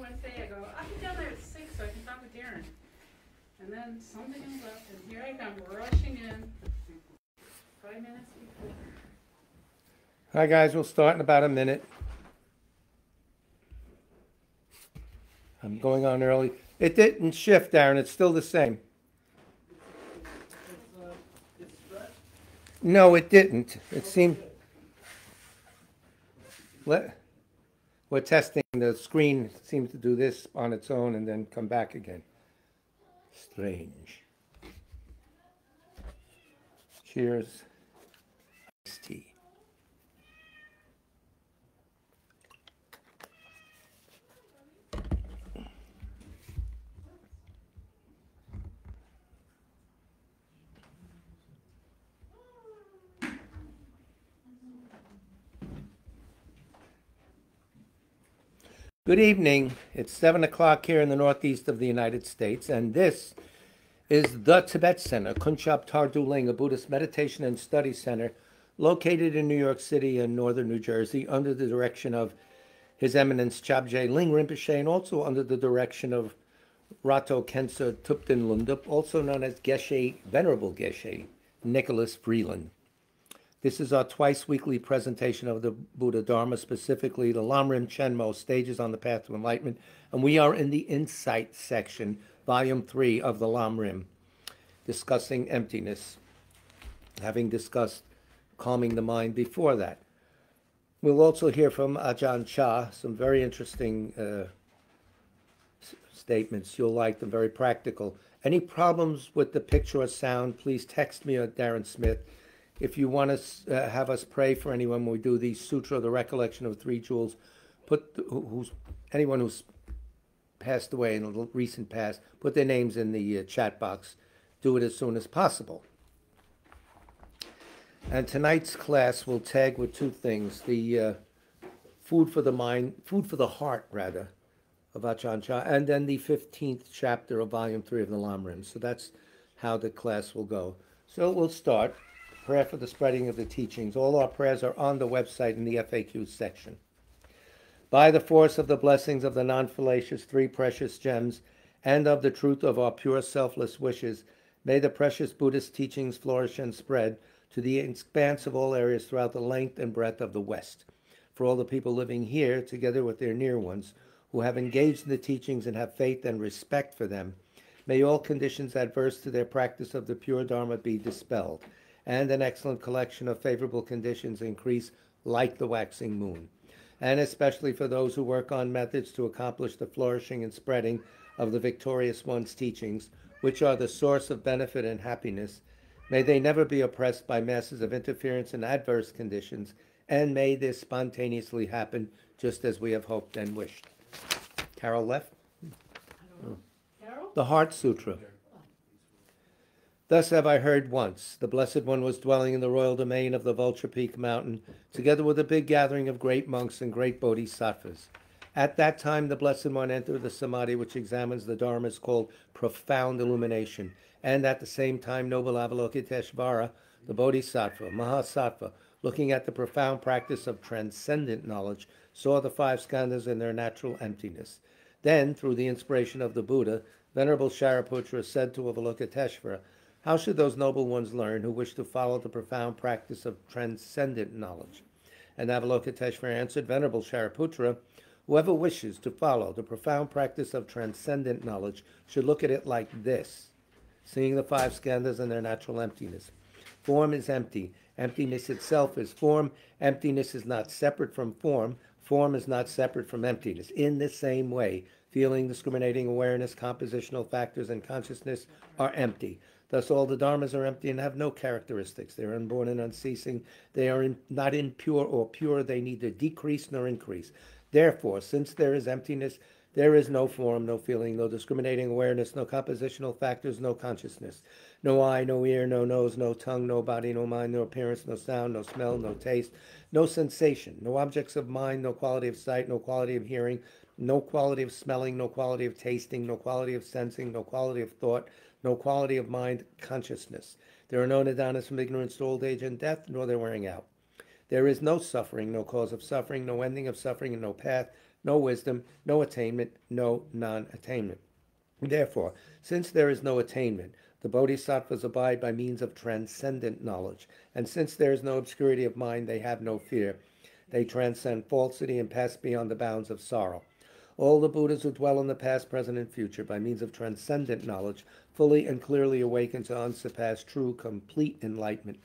Wednesday, I go, I'll be down there at 6 so I can talk with Darren. And then something comes up, and here I come, rushing in 5 minutes before. Hi guys, we'll start in about a minute. I'm going on early. It didn't shift, Darren. It's still the same. No, it didn't. It seemed... We're testing. The screen seems to do this on its own and then come back again. Strange. Cheers. Iced tea. Good evening. It's 7 o'clock here in the northeast of the United States, and this is the Tibet Center, Kunchab Tarduling, a Buddhist meditation and study center located in New York City and northern New Jersey under the direction of His Eminence Chabje Ling Rinpoche, and also under the direction of Rato Khensa Thupten Lundup, also known as Geshe, Venerable Geshe Nicholas Freeland. This is our twice-weekly presentation of the Buddha Dharma, specifically the LAM Chenmo, Stages on the Path to Enlightenment, and we are in the Insight section, Volume 3 of the LAM, discussing emptiness, having discussed calming the mind before that. We'll also hear from Ajahn Chah, some very interesting statements. You'll like them, very practical. Any problems with the picture or sound, please text me or Darren Smith. If you want to have us pray for anyone when we do the Sutra, the Recollection of Three Jewels, anyone who's passed away in the recent past, put their names in the chat box. Do it as soon as possible. And tonight's class will tag with two things: the food for the heart, of Ajahn Chah, and then the 15th chapter of Volume 3 of the LAM. So that's how the class will go. So we'll start. Prayer for the spreading of the teachings. All our prayers are on the website in the FAQ section. By the force of the blessings of the non-fallacious three precious gems and of the truth of our pure selfless wishes, may the precious Buddhist teachings flourish and spread to the expanse of all areas throughout the length and breadth of the West. For all the people living here, together with their near ones, who have engaged in the teachings and have faith and respect for them, may all conditions adverse to their practice of the pure Dharma be dispelled, and an excellent collection of favorable conditions increase like the waxing moon. And especially for those who work on methods to accomplish the flourishing and spreading of the Victorious One's teachings, which are the source of benefit and happiness, may they never be oppressed by masses of interference and adverse conditions, and may this spontaneously happen just as we have hoped and wished. Carol left? Carol? The Heart Sutra. Thus have I heard once, the Blessed One was dwelling in the royal domain of the Vulture Peak Mountain, together with a big gathering of great monks and great bodhisattvas. At that time, the Blessed One entered the samadhi which examines the dharmas called profound illumination, and at the same time, noble Avalokiteshvara, the bodhisattva, Mahasattva, looking at the profound practice of transcendent knowledge, saw the five skandhas in their natural emptiness. Then, through the inspiration of the Buddha, Venerable Shariputra said to Avalokiteshvara, "How should those noble ones learn who wish to follow the profound practice of transcendent knowledge?" And Avalokiteshvara answered, "Venerable Shariputra, whoever wishes to follow the profound practice of transcendent knowledge should look at it like this, seeing the five skandhas and their natural emptiness. Form is empty. Emptiness itself is form. Emptiness is not separate from form. Form is not separate from emptiness. In the same way, feeling, discriminating awareness, compositional factors, and consciousness are empty. Thus all the dharmas are empty and have no characteristics. They are unborn and unceasing. They are not impure or pure. They neither decrease nor increase. Therefore, since there is emptiness, there is no form, no feeling, no discriminating awareness, no compositional factors, no consciousness. No eye, no ear, no nose, no tongue, no body, no mind, no appearance, no sound, no smell, no taste, no sensation, no objects of mind, no quality of sight, no quality of hearing, no quality of smelling, no quality of tasting, no quality of sensing, no quality of thought, no quality of mind consciousness. There are no nidanas from ignorance to old age and death, nor their wearing out. There is no suffering, no cause of suffering, no ending of suffering, and no path no wisdom, no attainment, no non-attainment. Therefore, since there is no attainment, the bodhisattvas abide by means of transcendent knowledge, and since there is no obscurity of mind, they have no fear. They transcend falsity and pass beyond the bounds of sorrow. All the Buddhas who dwell in the past, present, and future by means of transcendent knowledge fully and clearly awaken to unsurpassed, true, complete enlightenment.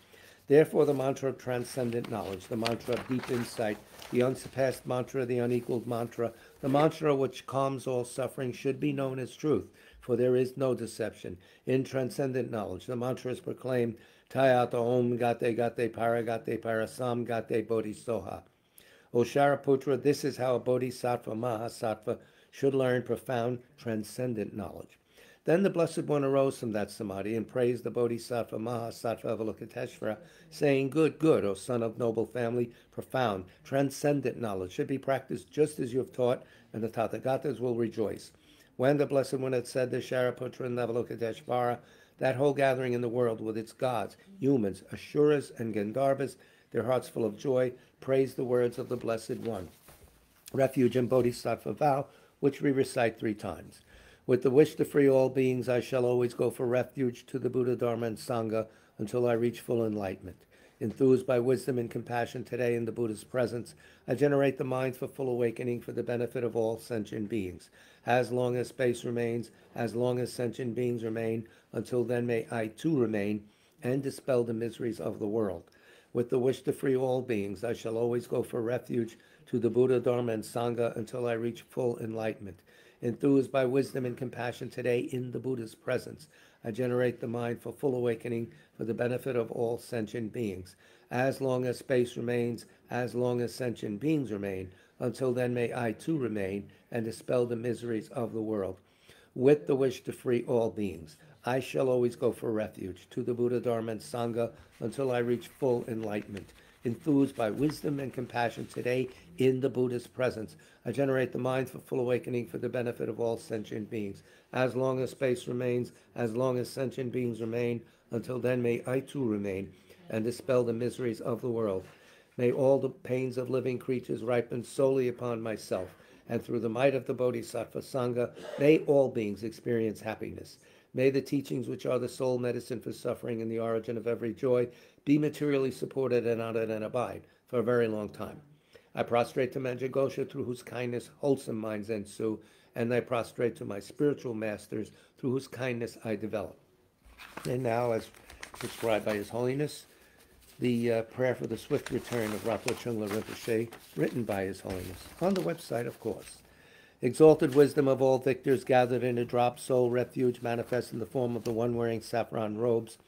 Therefore, the mantra of transcendent knowledge, the mantra of deep insight, the unsurpassed mantra, the unequaled mantra, the mantra which calms all suffering should be known as truth, for there is no deception. In transcendent knowledge, the mantra is proclaimed, Tayata Om Gate Gate Paragate Parasam Gate Bodhisoha. O Shariputra, this is how a bodhisattva, mahasattva, should learn profound, transcendent knowledge. Then the Blessed One arose from that samadhi and praised the bodhisattva, mahasattva Avalokiteshvara, saying, Good, good, O son of noble family, profound, transcendent knowledge should be practiced just as you have taught, and the Tathagatas will rejoice. When the Blessed One had said this, Shariputra and Avalokiteshvara, that whole gathering in the world with its gods, humans, Asuras, and Gandharvas, their hearts full of joy, praise the words of the Blessed One. Refuge and Bodhisattva vow, which we recite 3 times. With the wish to free all beings, I shall always go for refuge to the Buddha, Dharma, and Sangha until I reach full enlightenment. Enthused by wisdom and compassion today in the Buddha's presence, I generate the mind for full awakening for the benefit of all sentient beings. As long as space remains, as long as sentient beings remain, until then may I too remain and dispel the miseries of the world. With the wish to free all beings, I shall always go for refuge to the Buddha, Dharma, and Sangha until I reach full enlightenment. Enthused by wisdom and compassion today in the Buddha's presence, I generate the mind for full awakening for the benefit of all sentient beings. As long as space remains, as long as sentient beings remain, until then may I too remain and dispel the miseries of the world. With the wish to free all beings, I shall always go for refuge to the Buddha, Dharma, and Sangha until I reach full enlightenment. Enthused by wisdom and compassion today in the Buddha's presence, I generate the mind for full awakening for the benefit of all sentient beings. As long as space remains, as long as sentient beings remain, until then may I too remain and dispel the miseries of the world. May all the pains of living creatures ripen solely upon myself, and through the might of the Bodhisattva Sangha, may all beings experience happiness. May the teachings which are the sole medicine for suffering and the origin of every joy be materially supported and honored and abide for a very long time. I prostrate to Manjagosha, through whose kindness wholesome minds ensue, and I prostrate to my spiritual masters, through whose kindness I develop. And now, as prescribed by His Holiness, the prayer for the swift return of Rato Chungla Rinpoche, written by His Holiness, on the website, of course. Exalted wisdom of all victors, gathered in a drop soul refuge, manifest in the form of the one wearing saffron robes,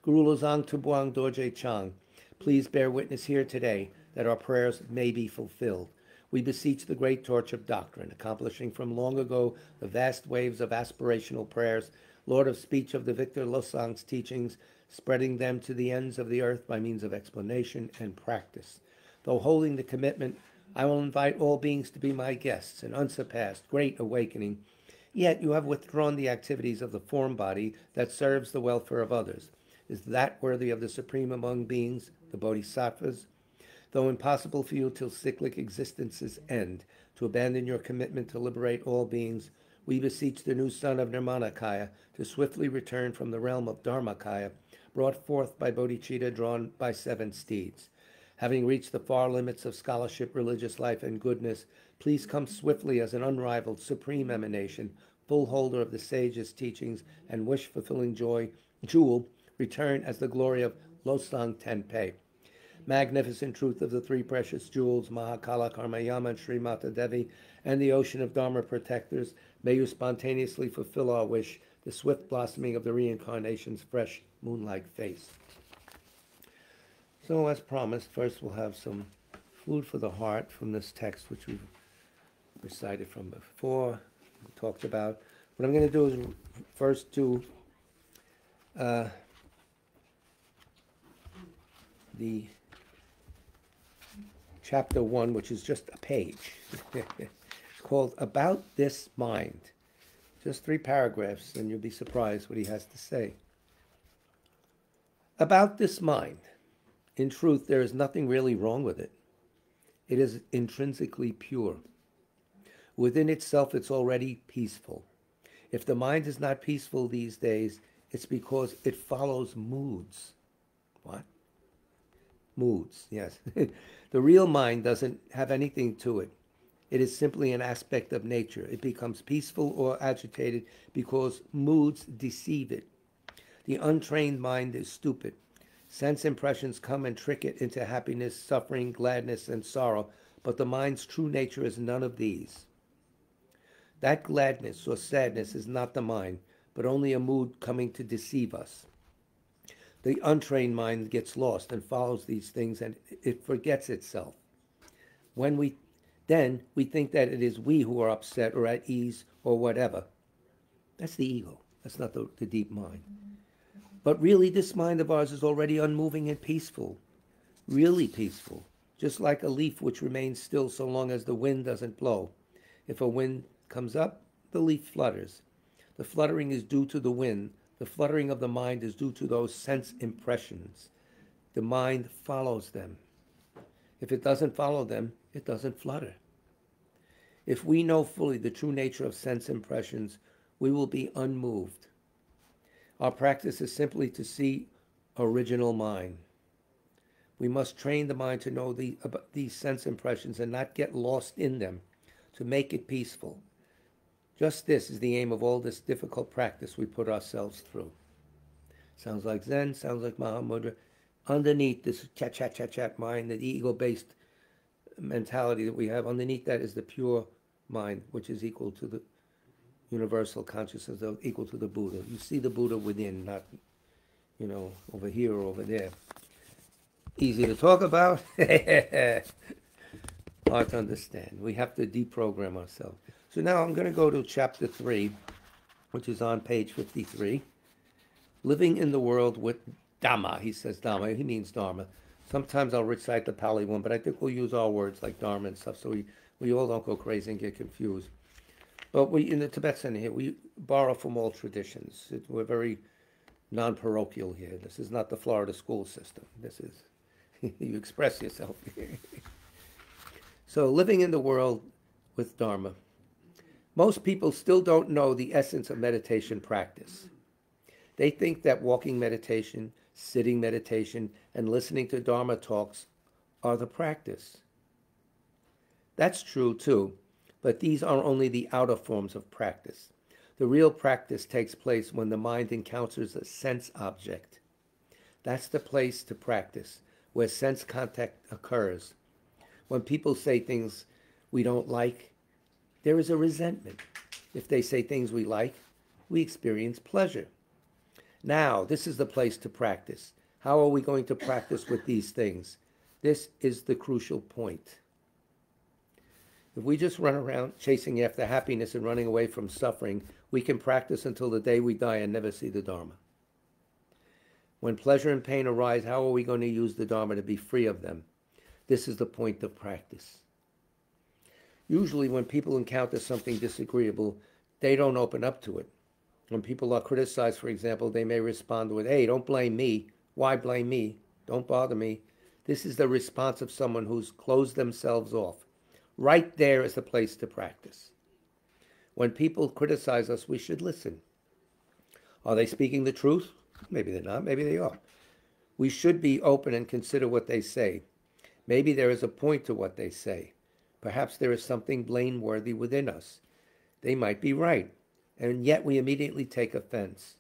Guru Lozang Tubuang Dorje Chang, please bear witness here today that our prayers may be fulfilled. We beseech the great torch of doctrine, accomplishing from long ago the vast waves of aspirational prayers, Lord of speech of the victor Losang's teachings, spreading them to the ends of the earth by means of explanation and practice. Though holding the commitment, I will invite all beings to be my guests in unsurpassed great awakening. Yet you have withdrawn the activities of the form body that serves the welfare of others. Is that worthy of the supreme among beings, the bodhisattvas? Though impossible for you till cyclic existences end, to abandon your commitment to liberate all beings, we beseech the new son of Nirmanakaya to swiftly return from the realm of Dharmakaya, brought forth by bodhicitta drawn by 7 steeds. Having reached the far limits of scholarship, religious life, and goodness, please come swiftly as an unrivaled supreme emanation, full holder of the sage's teachings and wish-fulfilling jewel, return as the glory of Losang Tenpe. Magnificent truth of the 3 precious jewels, Mahakala, Karmayama, and Sri Mata Devi, and the ocean of Dharma protectors, may you spontaneously fulfill our wish, the swift blossoming of the reincarnation's fresh moon-like face. So, as promised, first we'll have some food for the heart from this text, which we've recited from before, talked about. What I'm going to do is first do the chapter 1, which is just a page. It's called About This Mind. Just 3 paragraphs, and you'll be surprised what he has to say. About this mind. In truth, there is nothing really wrong with it. It is intrinsically pure. Within itself, it's already peaceful. If the mind is not peaceful these days, it's because it follows moods. What? Moods, yes. The real mind doesn't have anything to it. It is simply an aspect of nature. It becomes peaceful or agitated because moods deceive it. The untrained mind is stupid. Sense impressions come and trick it into happiness, suffering, gladness, and sorrow, but the mind's true nature is none of these. That gladness or sadness is not the mind, but only a mood coming to deceive us. The untrained mind gets lost and follows these things, and it forgets itself. When we think that it is we who are upset or at ease or whatever. That's the ego. That's not the deep mind. But really, this mind of ours is already unmoving and peaceful. Really peaceful. Just like a leaf which remains still so long as the wind doesn't blow. If a wind comes up, the leaf flutters. The fluttering is due to the wind. The fluttering of the mind is due to those sense impressions. The mind follows them. If it doesn't follow them, it doesn't flutter. If we know fully the true nature of sense impressions, we will be unmoved. Our practice is simply to see original mind. We must train the mind to know these sense impressions and not get lost in them, to make it peaceful. Just this is the aim of all this difficult practice we put ourselves through. Sounds like Zen, sounds like Mahamudra. Underneath this chat mind, the ego-based mentality that we have, underneath that is the pure mind, which is equal to the universal consciousness, equal to the Buddha. You see the Buddha within, not, over here or over there. Easy to talk about, hard to understand. We have to deprogram ourselves. So now I'm going to go to chapter 3, which is on page 53. Living in the world with Dhamma. He says Dhamma. He means Dharma. Sometimes I'll recite the Pali one, but I think we'll use our words like Dharma and stuff, so we all don't go crazy and get confused. But we, in the Tibetan here, we borrow from all traditions. We're very non-parochial here. This is not the Florida school system. This is, you express yourself. So living in the world with Dharma. Most people still don't know the essence of meditation practice. They think that walking meditation, sitting meditation, and listening to Dharma talks are the practice. That's true too, but these are only the outer forms of practice. The real practice takes place when the mind encounters a sense object. That's the place to practice, where sense contact occurs. When people say things we don't like, there is a resentment. If they say things we like, we experience pleasure. Now, this is the place to practice. How are we going to practice with these things? This is the crucial point. If we just run around chasing after happiness and running away from suffering, we can practice until the day we die and never see the Dharma. When pleasure and pain arise, how are we going to use the Dharma to be free of them? This is the point of practice. Usually when people encounter something disagreeable, they don't open up to it. When people are criticized, for example, they may respond with, "Hey, don't blame me. Why blame me? Don't bother me." This is the response of someone who's closed themselves off. Right there is the place to practice. When people criticize us, we should listen. Are they speaking the truth? Maybe they're not. Maybe they are. We should be open and consider what they say. Maybe there is a point to what they say. Perhaps there is something blameworthy within us. They might be right, and yet we immediately take offense.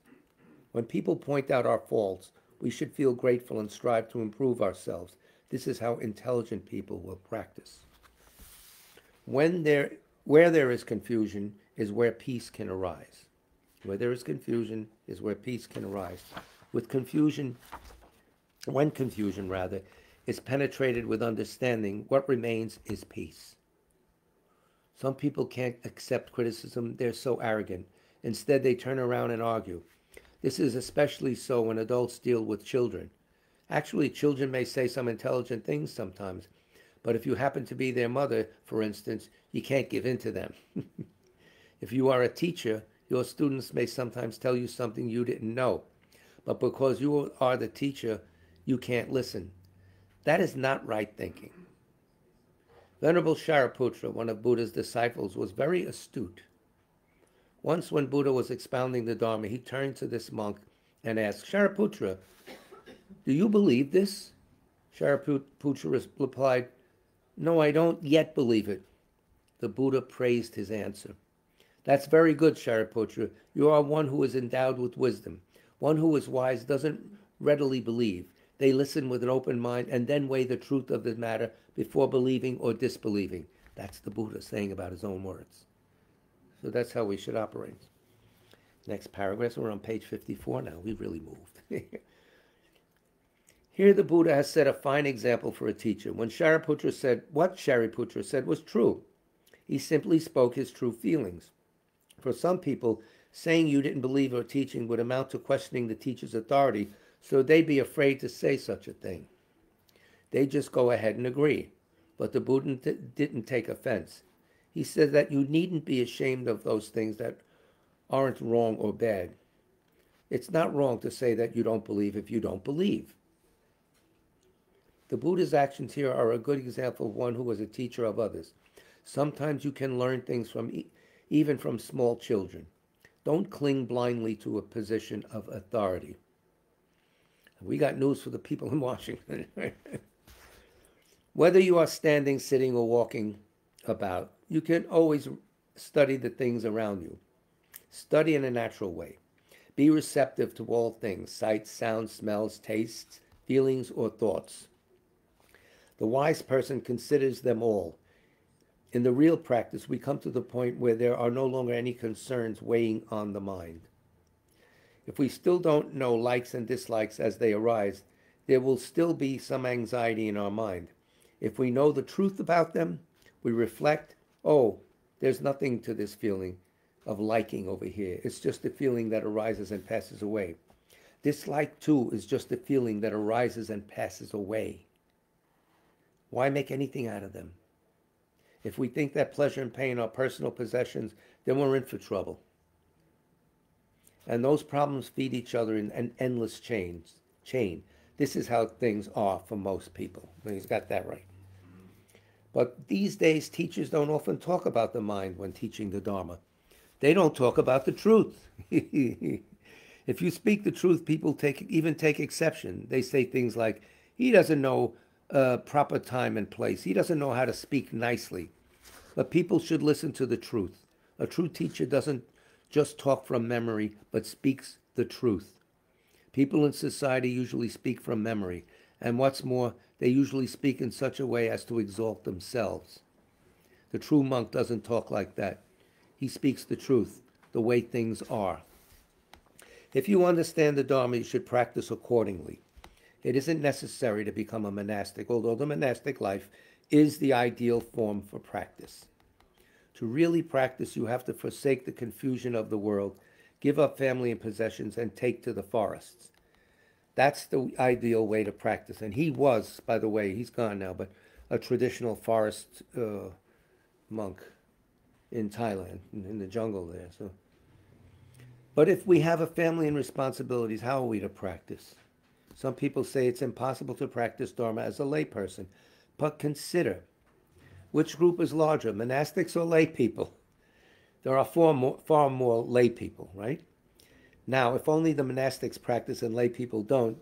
When people point out our faults, we should feel grateful and strive to improve ourselves. This is how intelligent people will practice. Where there is confusion is where peace can arise. Where there is confusion is where peace can arise. When confusion is penetrated with understanding, what remains is peace. Some people can't accept criticism. They're so arrogant. Instead, they turn around and argue. This is especially so when adults deal with children. Actually, children may say some intelligent things sometimes, but if you happen to be their mother, for instance, you can't give in to them. If you are a teacher, your students may sometimes tell you something you didn't know, but because you are the teacher, you can't listen. That is not right thinking. Venerable Shariputra, one of Buddha's disciples, was very astute. Once when Buddha was expounding the Dharma, he turned to this monk and asked, Shariputra, do you believe this? Shariputra replied, no, I don't yet believe it. The Buddha praised his answer. That's very good, Shariputra. You are one who is endowed with wisdom. One who is wise doesn't readily believe. They listen with an open mind and then weigh the truth of the matter before believing or disbelieving. That's the Buddha saying about his own words. So that's how we should operate. Next paragraph, we're on page 54 now. We really moved. Here the Buddha has set a fine example for a teacher. When Shariputra said, what Shariputra said was true. He simply spoke his true feelings. For some people, saying you didn't believe or teaching would amount to questioning the teacher's authority, so they'd be afraid to say such a thing. They just go ahead and agree. But the Buddha didn't take offense. He said that you needn't be ashamed of those things that aren't wrong or bad. It's not wrong to say that you don't believe if you don't believe. The Buddha's actions here are a good example of one who was a teacher of others. Sometimes you can learn things from even from small children. Don't cling blindly to a position of authority. We got news for the people in Washington. Whether you are standing, sitting, or walking about, you can always study the things around you. Study in a natural way. Be receptive to all things, sights, sounds, smells, tastes, feelings, or thoughts. The wise person considers them all. In the real practice, we come to the point where there are no longer any concerns weighing on the mind. If we still don't know likes and dislikes as they arise, there will still be some anxiety in our mind. If we know the truth about them, we reflect, oh, there's nothing to this feeling of liking over here. It's just a feeling that arises and passes away. Dislike, too, is just a feeling that arises and passes away. Why make anything out of them? If we think that pleasure and pain are personal possessions, then we're in for trouble. And those problems feed each other in an endless chain. This is how things are for most people. He's got that right. But these days, teachers don't often talk about the mind when teaching the Dharma. They don't talk about the truth. If you speak the truth, people even take exception. They say things like, he doesn't know proper time and place. He doesn't know how to speak nicely. But people should listen to the truth. A true teacher doesn't just talk from memory, but speaks the truth. People in society usually speak from memory. And what's more, they usually speak in such a way as to exalt themselves. The true monk doesn't talk like that. He speaks the truth, the way things are. If you understand the Dharma, you should practice accordingly. It isn't necessary to become a monastic, although the monastic life is the ideal form for practice. To really practice, you have to forsake the confusion of the world, give up family and possessions, and take to the forests. That's the ideal way to practice. And he was, by the way, he's gone now, but a traditional forest monk in Thailand, in the jungle there. So, but if we have a family and responsibilities, how are we to practice? Some people say it's impossible to practice Dharma as a layperson, but consider, which group is larger, monastics or lay people? There are far more lay people, right? Now, if only the monastics practice and lay people don't,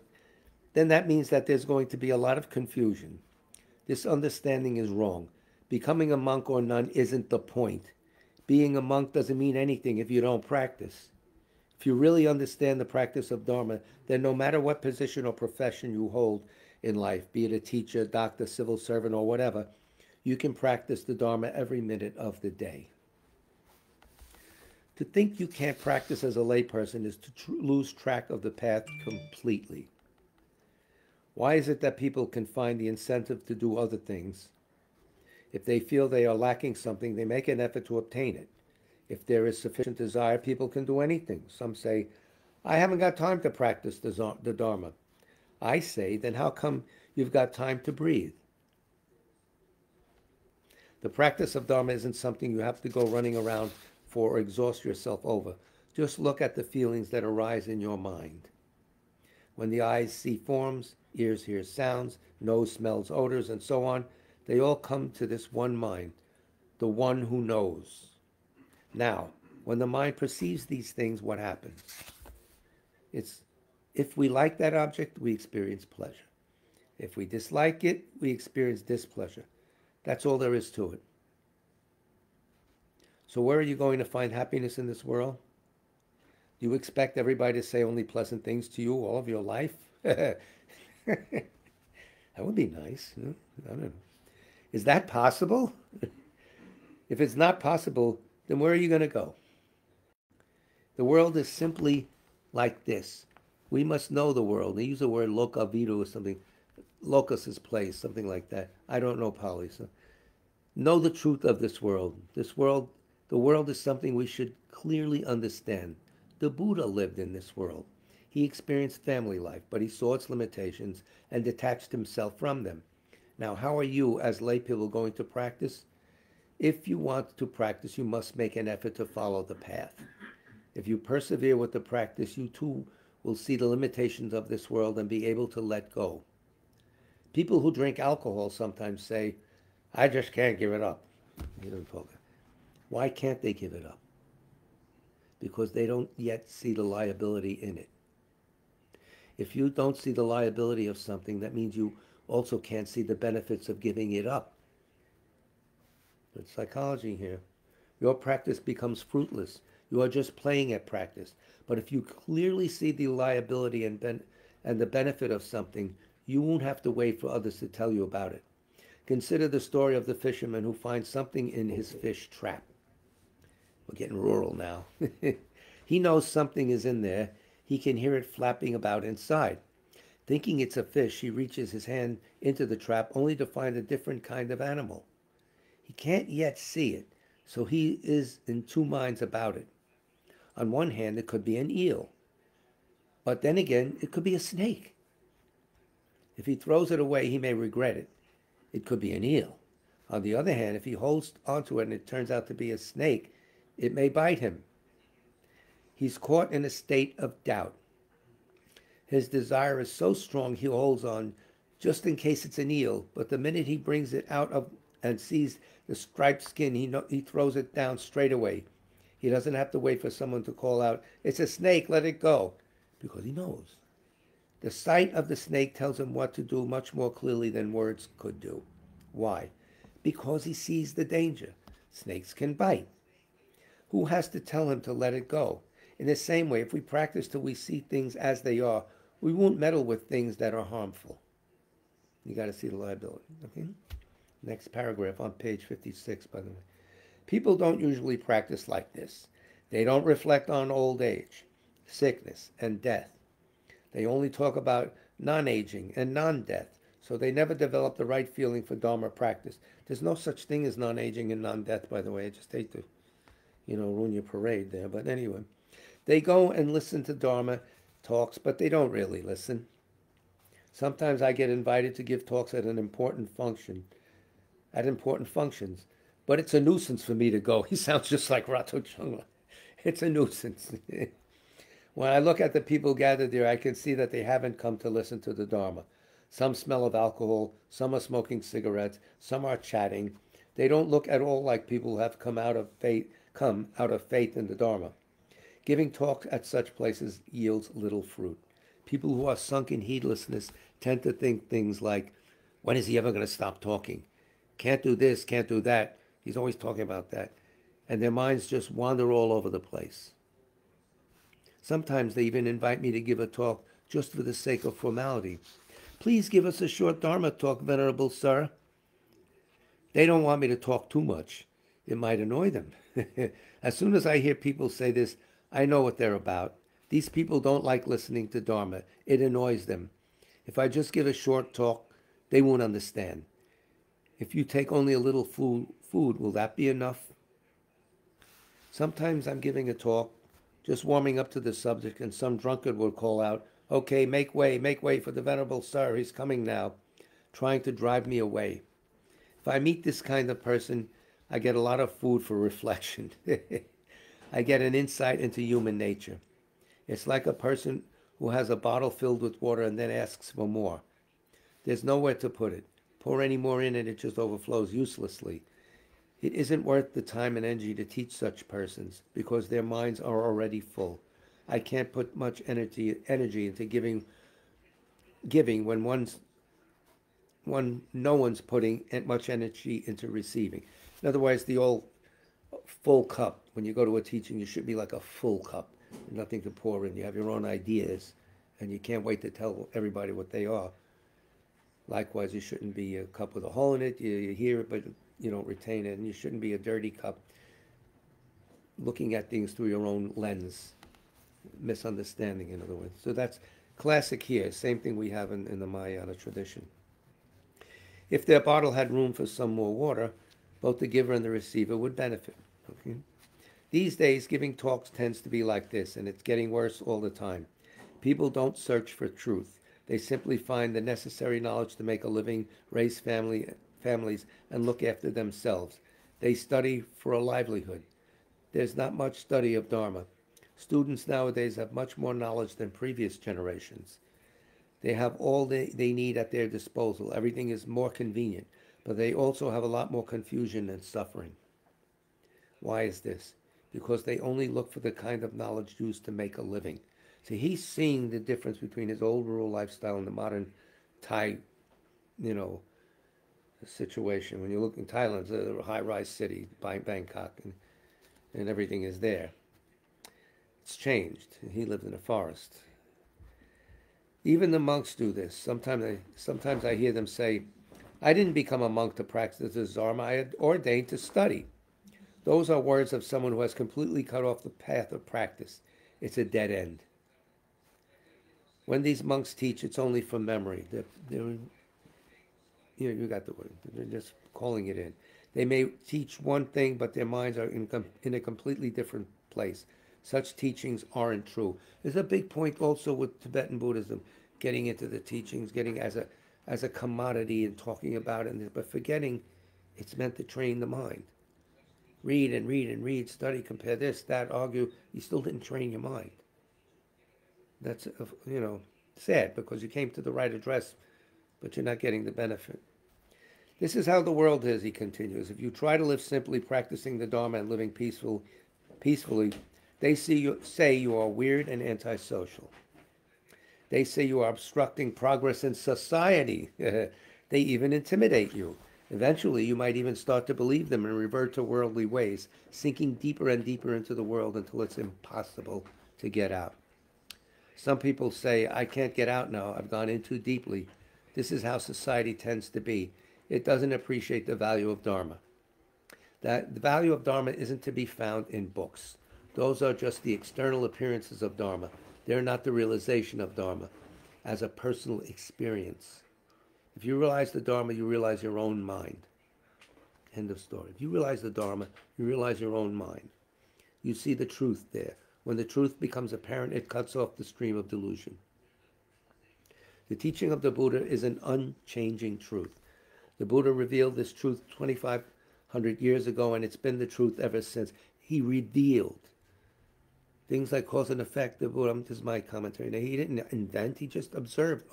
then that means that there's going to be a lot of confusion. This understanding is wrong. Becoming a monk or nun isn't the point. Being a monk doesn't mean anything if you don't practice. If you really understand the practice of Dharma, then no matter what position or profession you hold in life, be it a teacher, doctor, civil servant, or whatever, you can practice the Dharma every minute of the day. To think you can't practice as a layperson is to lose track of the path completely. Why is it that people can find the incentive to do other things? If they feel they are lacking something, they make an effort to obtain it. If there is sufficient desire, people can do anything. Some say, I haven't got time to practice the Dharma. I say, then how come you've got time to breathe? The practice of Dharma isn't something you have to go running around for or exhaust yourself over. Just look at the feelings that arise in your mind. When the eyes see forms, ears hear sounds, nose smells odors, and so on, They all come to this one mind, the one who knows. Now, when the mind perceives these things, what happens? It's if we like that object, we experience pleasure. If we dislike it, we experience displeasure. That's all there is to it. So where are you going to find happiness in this world? Do you expect everybody to say only pleasant things to you all of your life? That would be nice. I don't know. Is that possible? If it's not possible, then where are you going to go? The world is simply like this. We must know the world. They use the word loka vidu or something. Locus is place, something like that. I don't know Pali. So know the truth of this world. The world is something we should clearly understand. The Buddha lived in this world. He experienced family life, but he saw its limitations and detached himself from them. Now, how are you as lay people going to practice? If you want to practice, you must make an effort to follow the path. If you persevere with the practice, you too will see the limitations of this world and be able to let go. People who drink alcohol sometimes say, I just can't give it up. Why can't they give it up? Because they don't yet see the liability in it. If you don't see the liability of something, that means you also can't see the benefits of giving it up. It's psychology here. Your practice becomes fruitless. You are just playing at practice. But if you clearly see the liability and the benefit of something, you won't have to wait for others to tell you about it. Consider the story of the fisherman who finds something in his fish trap. We're getting rural now. He knows something is in there. He can hear it flapping about inside. Thinking it's a fish, he reaches his hand into the trap only to find a different kind of animal. He can't yet see it, so he is in two minds about it. On one hand, it could be an eel, but then again, it could be a snake. If he throws it away, he may regret it. It could be an eel. On the other hand, if he holds onto it and it turns out to be a snake, it may bite him. He's caught in a state of doubt. His desire is so strong he holds on just in case it's an eel, but the minute he brings it out of and sees the striped skin, he throws it down straight away. He doesn't have to wait for someone to call out, it's a snake, let it go, because he knows. The sight of the snake tells him what to do much more clearly than words could do. Why? Because he sees the danger. Snakes can bite. Who has to tell him to let it go? In the same way, if we practice till we see things as they are, we won't meddle with things that are harmful. You got to see the liability. Okay? Next paragraph on page 56, by the way. People don't usually practice like this. They don't reflect on old age, sickness, and death. They only talk about non-aging and non-death, so they never develop the right feeling for Dharma practice. There's no such thing as non-aging and non-death, by the way. I just hate to, ruin your parade there. But anyway, they go and listen to Dharma talks, but they don't really listen. Sometimes I get invited to give talks at important functions, but it's a nuisance for me to go. He sounds just like Rato Chungla. It's a nuisance. When I look at the people gathered there, I can see that they haven't come to listen to the Dharma. Some smell of alcohol, some are smoking cigarettes, some are chatting. They don't look at all like people who have come out of faith in the Dharma. Giving talks at such places yields little fruit. People who are sunk in heedlessness tend to think things like, when is he ever going to stop talking? Can't do this, can't do that. He's always talking about that. And their minds just wander all over the place. Sometimes they even invite me to give a talk just for the sake of formality. Please give us a short Dharma talk, Venerable Sir. They don't want me to talk too much. It might annoy them. As soon as I hear people say this, I know what they're about. These people don't like listening to Dharma. It annoys them. If I just give a short talk, they won't understand. If you take only a little food, will that be enough? Sometimes I'm giving a talk, just warming up to the subject, and some drunkard will call out, okay, make way for the Venerable Sir, he's coming now, trying to drive me away. If I meet this kind of person, I get a lot of food for reflection. I get an insight into human nature. It's like a person who has a bottle filled with water and then asks for more. There's nowhere to put it. Pour any more in and it just overflows uselessly. It isn't worth the time and energy to teach such persons because their minds are already full. I can't put much energy into giving when no one's putting much energy into receiving. In other words, the old full cup. When you go to a teaching, you should be like a full cup, nothing to pour in. You have your own ideas, and you can't wait to tell everybody what they are. Likewise, you shouldn't be a cup with a hole in it. You hear it, but you don't retain it. And you shouldn't be a dirty cup looking at things through your own lens, misunderstanding, in other words. So that's classic here. Same thing we have in the Mahayana tradition. If their bottle had room for some more water, both the giver and the receiver would benefit. Okay? These days, giving talks tends to be like this, and it's getting worse all the time. People don't search for truth. They simply find the necessary knowledge to make a living, raise families, and look after themselves. They study for a livelihood. There's not much study of Dharma. Students nowadays have much more knowledge than previous generations. They have all they need at their disposal. Everything is more convenient, but they also have a lot more confusion and suffering. Why is this? Because they only look for the kind of knowledge used to make a living. See, he's seeing the difference between his old rural lifestyle and the modern Thai, situation. When you look in Thailand, it's a high-rise city, Bangkok, and everything is there. It's changed. He lived in a forest. Even the monks do this. Sometimes I hear them say, I didn't become a monk to practice this Dharma. I had ordained to study. Those are words of someone who has completely cut off the path of practice. It's a dead end. When these monks teach, it's only from memory. You got the word. They're just calling it in. They may teach one thing, but their minds are in a completely different place. Such teachings aren't true. There's a big point also with Tibetan Buddhism, getting into the teachings, getting as a commodity and talking about it, but forgetting it's meant to train the mind. Read and read and read, study, compare this, that, argue. You still didn't train your mind. That's, sad because you came to the right address, but you're not getting the benefit. This is how the world is, he continues. If you try to live simply, practicing the Dharma and living peacefully, they say you are weird and antisocial. They say you are obstructing progress in society. They even intimidate you. Eventually, you might even start to believe them and revert to worldly ways, sinking deeper and deeper into the world until it's impossible to get out. Some people say, I can't get out now. I've gone in too deeply. This is how society tends to be. It doesn't appreciate the value of Dharma. That the value of Dharma isn't to be found in books. Those are just the external appearances of Dharma. They're not the realization of Dharma as a personal experience. If you realize the Dharma, you realize your own mind. End of story. If you realize the Dharma, you realize your own mind. You see the truth there. When the truth becomes apparent, it cuts off the stream of delusion. The teaching of the Buddha is an unchanging truth. The Buddha revealed this truth 2,500 years ago, and it's been the truth ever since. He revealed things like cause and effect. The Buddha, this is my commentary. Now, he didn't invent, he just observed,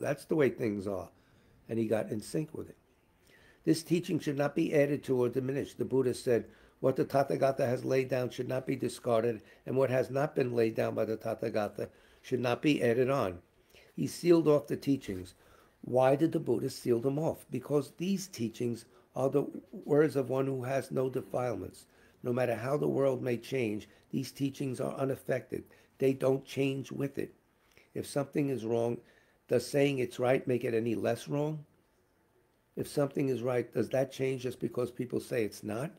that's the way things are. And he got in sync with it. This teaching should not be added to or diminished. The Buddha said, what the Tathagata has laid down should not be discarded, and what has not been laid down by the Tathagata should not be added on. He sealed off the teachings. Why did the Buddha seal them off? Because these teachings are the words of one who has no defilements. No matter how the world may change, these teachings are unaffected. They don't change with it. If something is wrong, does saying it's right make it any less wrong? If something is right, does that change just because people say it's not?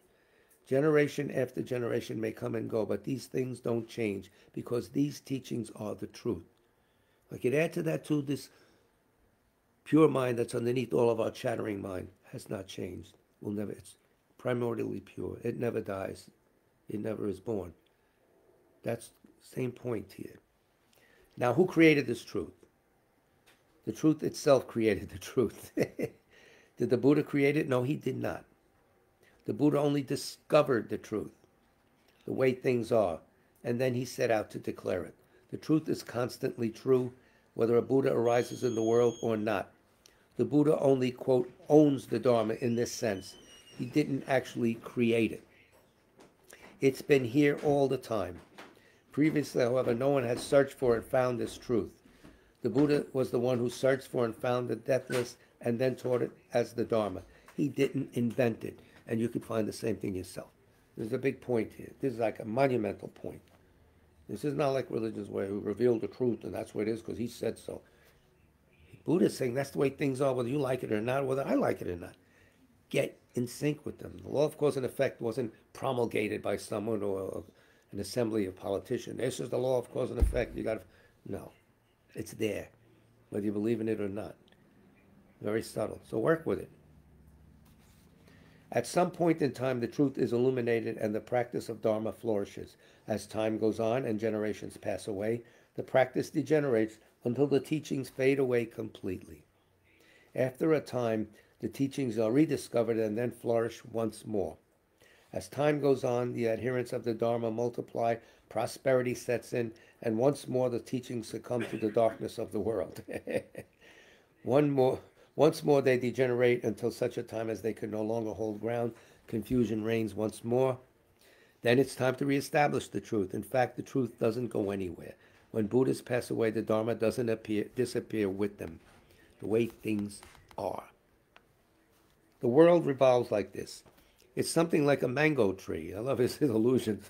Generation after generation may come and go, but these things don't change because these teachings are the truth. I could add to that too, this pure mind that's underneath all of our chattering mind has not changed. It's primordially pure. It never dies. It never is born. That's the same point here. Now, who created this truth? The truth itself created the truth. Did the Buddha create it? No, he did not. The Buddha only discovered the truth, the way things are, and then he set out to declare it. The truth is constantly true, whether a Buddha arises in the world or not. The Buddha only, quote, owns the Dharma in this sense. He didn't actually create it. It's been here all the time. Previously, however, no one had searched for and found this truth. The Buddha was the one who searched for and found the deathless and then taught it as the Dharma. He didn't invent it, and you can find the same thing yourself. There's a big point here. This is like a monumental point. This is not like religions where he revealed the truth and that's what it is because he said so. Buddha's saying that's the way things are, whether you like it or not, whether I like it or not. Get in sync with them. The law of cause and effect wasn't promulgated by someone or an assembly of politicians. This is the law of cause and effect. You got to, no, it's there, whether you believe in it or not. Very subtle. So work with it. At some point in time, the truth is illuminated and the practice of Dharma flourishes. As time goes on and generations pass away, the practice degenerates until the teachings fade away completely. After a time, the teachings are rediscovered and then flourish once more. As time goes on, the adherents of the Dharma multiply, prosperity sets in, and once more the teachings succumb to the darkness of the world. Once more they degenerate until such a time as they can no longer hold ground. Confusion reigns once more. Then it's time to reestablish the truth. In fact, the truth doesn't go anywhere. When Buddhists pass away, the Dharma doesn't disappear with them, the way things are. The world revolves like this. It's something like a mango tree. I love his illusions.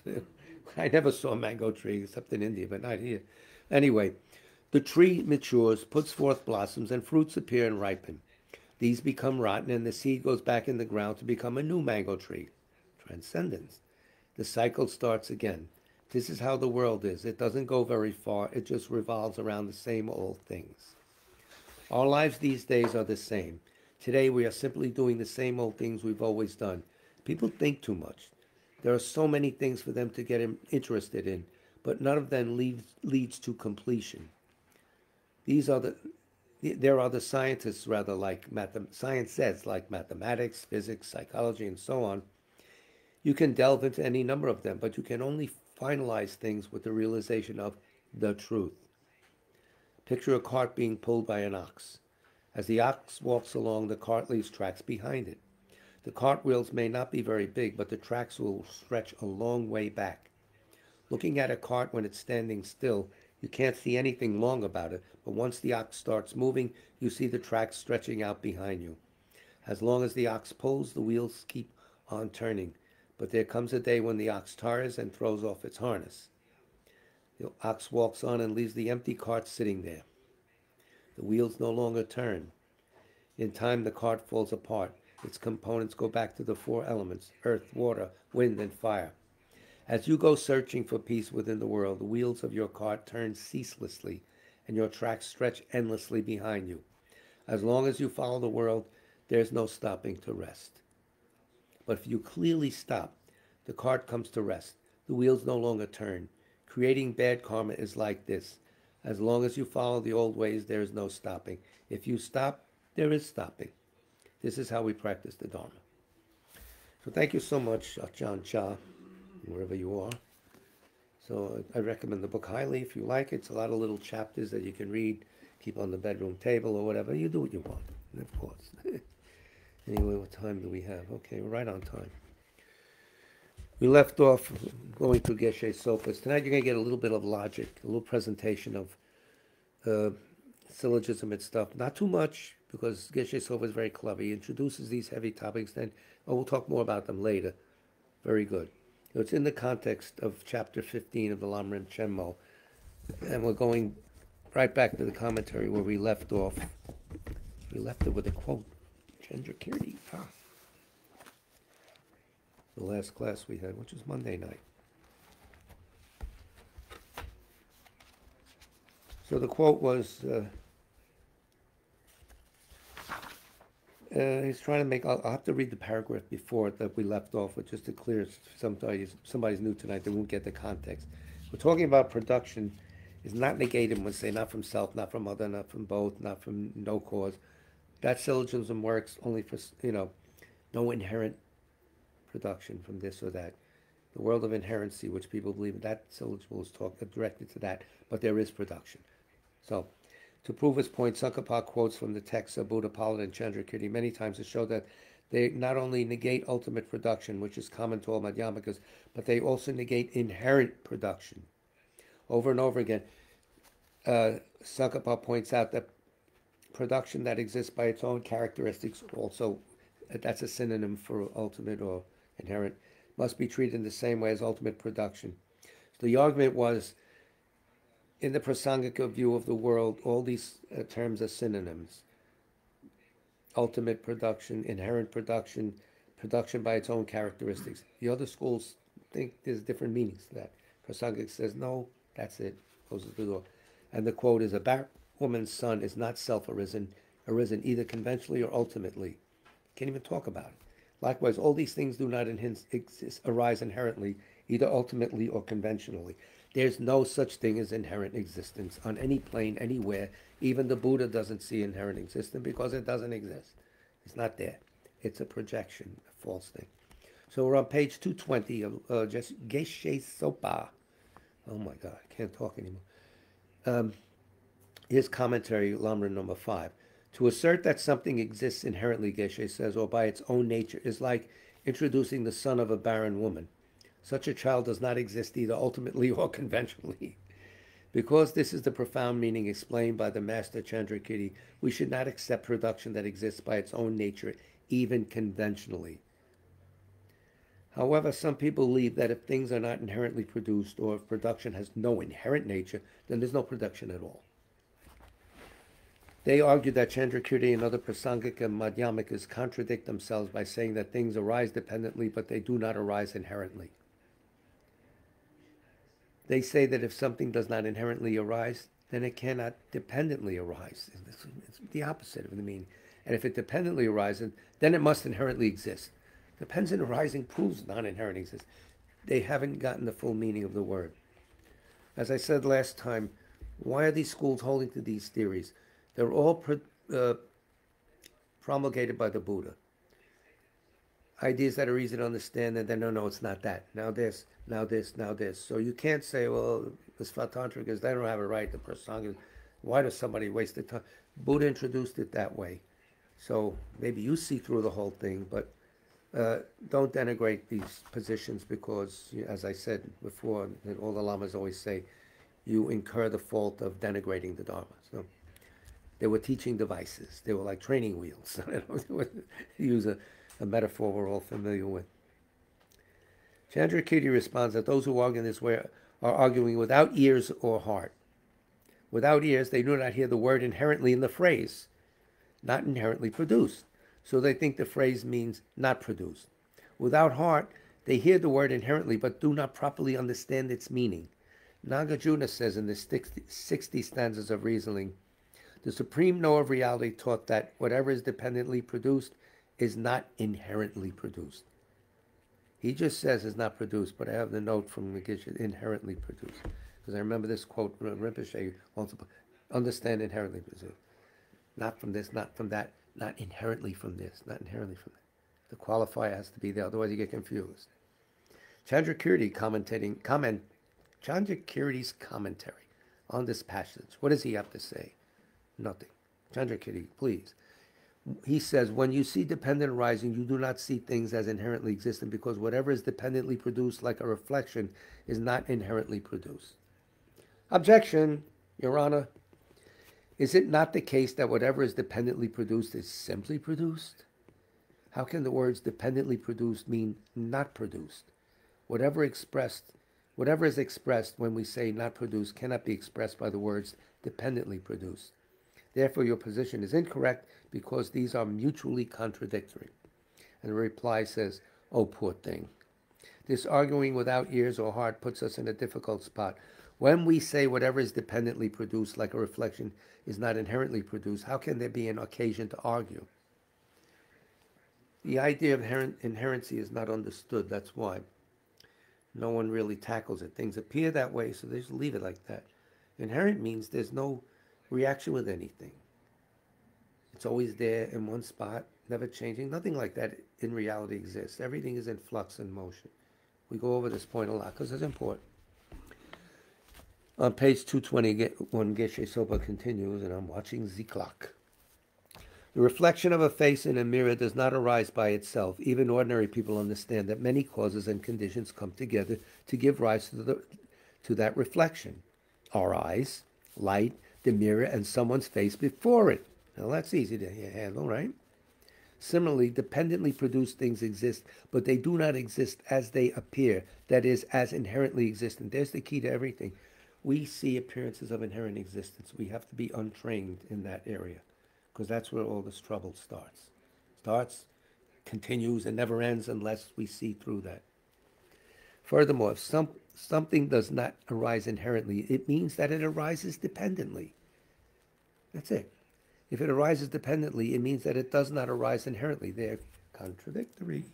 I never saw a mango tree except in India, but not here. Anyway, the tree matures, puts forth blossoms, and fruits appear and ripen. These become rotten, and the seed goes back in the ground to become a new mango tree. Transcendence. The cycle starts again. This is how the world is. It doesn't go very far. It just revolves around the same old things. Our lives these days are the same. Today we are simply doing the same old things we've always done. People think too much. There are so many things for them to get interested in, but none of them leads to completion. There are the scientists, rather, like science says, like mathematics, physics, psychology, and so on. You can delve into any number of them, but you can only finalize things with the realization of the truth. Picture a cart being pulled by an ox. As the ox walks along, the cart leaves tracks behind it. The cart wheels may not be very big, but the tracks will stretch a long way back. Looking at a cart when it's standing still, you can't see anything long about it, but once the ox starts moving, you see the tracks stretching out behind you. As long as the ox pulls, the wheels keep on turning. But there comes a day when the ox tires and throws off its harness. The ox walks on and leaves the empty cart sitting there. The wheels no longer turn. In time, the cart falls apart. Its components go back to the four elements: earth, water, wind, and fire. As you go searching for peace within the world, the wheels of your cart turn ceaselessly, and your tracks stretch endlessly behind you. As long as you follow the world, there's no stopping to rest. But if you clearly stop, the cart comes to rest. The wheels no longer turn. Creating bad karma is like this. As long as you follow the old ways, there is no stopping. If you stop, there is stopping. This is how we practice the Dharma. So thank you so much, Ajahn Chah, wherever you are. So I recommend the book highly if you like it. It's a lot of little chapters that you can read, keep on the bedroom table or whatever. You do what you want, of course. Anyway, what time do we have? Okay, we're right on time. We left off going through Geshe Sophas. Tonight you're going to get a little bit of logic, a little presentation of syllogism and stuff. Not too much, because Geshe Sophas is very clever. He introduces these heavy topics, then we'll talk more about them later. Very good. So it's in the context of chapter 15 of the LAM Rim Chenmo. And we're going right back to the commentary where we left off. We left it with a quote. Chandra Kirti. The last class we had, which was Monday night. So the quote was, he's trying to make, I'll have to read the paragraph before that we left off with, just to clear, somebody's new tonight, they won't get the context. We're talking about production is not negated when we say not from self, not from other, not from both, not from no cause. That syllogism works only for, no inherent production from this or that. The world of inherency, which people believe in, that syllogism is directed to that, but there is production. So, To prove his point, Tsong-kha-pa quotes from the texts of Buddha, Pala, and Chandrakirti many times to show that they not only negate ultimate production, which is common to all Madhyamikas, but they also negate inherent production. Over and over again, Tsong-kha-pa points out that production that exists by its own characteristics, also that's a synonym for ultimate or inherent, must be treated in the same way as ultimate production. So the argument was, in the Prasangika view of the world, all these terms are synonyms. Ultimate production, inherent production, production by its own characteristics. The other schools think there's different meanings to that. Prasangika says, no, that's it, closes the door. And the quote is, a barren woman's son is not self-arisen, arisen either conventionally or ultimately. Can't even talk about it. Likewise, all these things do not arise inherently, either ultimately or conventionally. There's no such thing as inherent existence on any plane, anywhere. Even the Buddha doesn't see inherent existence because it doesn't exist. It's not there. It's a projection, a false thing. So we're on page 220 of just Geshe Sopa. Oh my God, I can't talk anymore. His commentary, Lamrim number 5. To assert that something exists inherently, Geshe says, or by its own nature, is like introducing the son of a barren woman. Such a child does not exist either ultimately or conventionally. Because this is the profound meaning explained by the master Chandrakirti, we should not accept production that exists by its own nature, even conventionally. However, some people believe that if things are not inherently produced, or if production has no inherent nature, then there's no production at all. They argue that Chandrakirti and other Prasangika and Madhyamikas contradict themselves by saying that things arise dependently, but they do not arise inherently. They say that if something does not inherently arise, then it cannot dependently arise. It's the opposite of the meaning. And if it dependently arises, then it must inherently exist. Dependent arising proves non-inherent existence. They haven't gotten the full meaning of the word. As I said last time, why are these schools holding to these theories? They're all promulgated by the Buddha. Ideas that are easy to understand, and then no, it's not that. Now this, now this, now this. So you can't say, well, the Svatantrikas, they don't have a right to Prasanga. Why does somebody waste their time? Buddha introduced it that way. So maybe you see through the whole thing, but don't denigrate these positions because, as I said before, and all the lamas always say, you incur the fault of denigrating the Dharma. So they were teaching devices. They were like training wheels. Use a metaphor we're all familiar with. Chandrakirti responds that those who argue in this way are arguing without ears or heart. Without ears, they do not hear the word inherently in the phrase, not inherently produced. So they think the phrase means not produced. Without heart, they hear the word inherently but do not properly understand its meaning. Nagarjuna says in the 60 stanzas of reasoning, the supreme knower of reality taught that whatever is dependently produced is not inherently produced. He just says it's not produced, but I have the note from the Geshe, inherently produced. Because I remember this quote, Rinpoche wants to understand inherently produced. Not from this, not from that, not inherently from this, not inherently from that. The qualifier has to be there, otherwise you get confused. Chandrakirti's commentary on this passage. What does he have to say? Nothing. Chandrakirti, please. He says, when you see dependent arising, you do not see things as inherently existent because whatever is dependently produced like a reflection is not inherently produced. Objection, Your Honor. Is it not the case that whatever is dependently produced is simply produced? How can the words dependently produced mean not produced? Whatever is expressed when we say not produced cannot be expressed by the words dependently produced. Therefore, your position is incorrect because these are mutually contradictory. And the reply says, oh, poor thing. This arguing without ears or heart puts us in a difficult spot. When we say whatever is dependently produced, like a reflection, is not inherently produced, how can there be an occasion to argue? The idea of inherency is not understood. That's why no one really tackles it. Things appear that way, so they just leave it like that. Inherent means there's no reaction with anything. It's always there in one spot, never changing. Nothing like that in reality exists. Everything is in flux and motion. We go over this point a lot because it's important. On page 221, Geshe Soba continues, and I'm watching the clock. The reflection of a face in a mirror does not arise by itself. Even ordinary people understand that many causes and conditions come together to give rise to that reflection. Our eyes, light, the mirror, and someone's face before it. Now that's easy to handle, right? Similarly, dependently produced things exist, but they do not exist as they appear, that is, as inherently existent. There's the key to everything. We see appearances of inherent existence. We have to be untrained in that area, because that's where all this trouble starts, continues, and never ends unless we see through that. Furthermore, if something does not arise inherently, it means that it arises dependently. That's it. If it arises dependently, it means that it does not arise inherently. They're contradictory.